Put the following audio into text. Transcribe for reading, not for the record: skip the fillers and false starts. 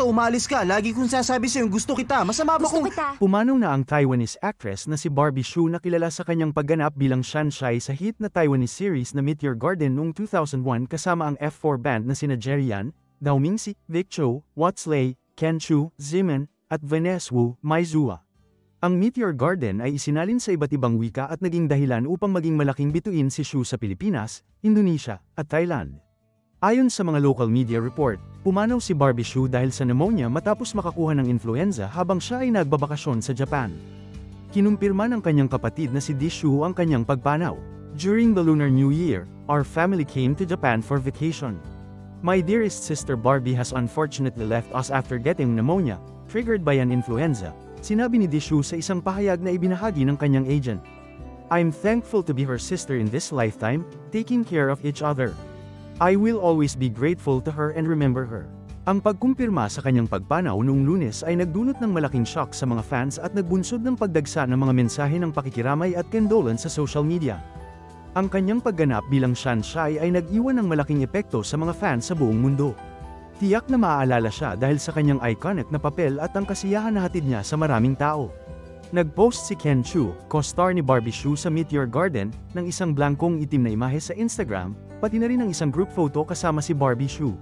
umalis ka. Lagi kong sasabi sa'yo, gusto kita. Masama ba Gusto kung... kita. Pumanaw na ang Taiwanese actress na si Barbie Hsu na kilala sa kanyang pagganap bilang Shanshai sa hit na Taiwanese series na Meteor Garden noong 2001 kasama ang F4 band na sina Jerry Yan, Dao Mingxi, Vic Cho, Watts Lei, Ken Chu, Zimen, at Vanessa Wu, Maizua. Ang Meteor Garden ay isinalin sa iba't ibang wika at naging dahilan upang maging malaking bituin si Hsu sa Pilipinas, Indonesia, at Thailand. Ayon sa mga local media report, pumanaw si Barbie Hsu dahil sa pneumonia matapos makakuha ng influenza habang siya ay nagbabakasyon sa Japan. Kinumpirma ng kanyang kapatid na si Di Hsu ang kanyang pagpanaw. During the Lunar New Year, our family came to Japan for vacation. My dearest sister Barbie has unfortunately left us after getting pneumonia, triggered by an influenza, sinabi ni Di Hsu sa isang pahayag na ibinahagi ng kanyang agent. I'm thankful to be her sister in this lifetime, taking care of each other. I will always be grateful to her and remember her. Ang pagkumpirma sa kanyang pagpanaw noong Lunes ay nagdulot ng malaking shock sa mga fans at nagbunsod ng pagdagsa ng mga mensahe ng pakikiramay at condolence sa social media. Ang kanyang pagganap bilang Shanshai ay nag-iwan ng malaking epekto sa mga fans sa buong mundo. Tiyak na maaalala siya dahil sa kanyang iconic na papel at ang kasiyahan na hatid niya sa maraming tao. Nag-post si Ken Chu, co-star ni Barbie Hsu sa Meteor Garden, ng isang blankong itim na imahe sa Instagram, pati na rin ang isang group photo kasama si Barbie Hsu.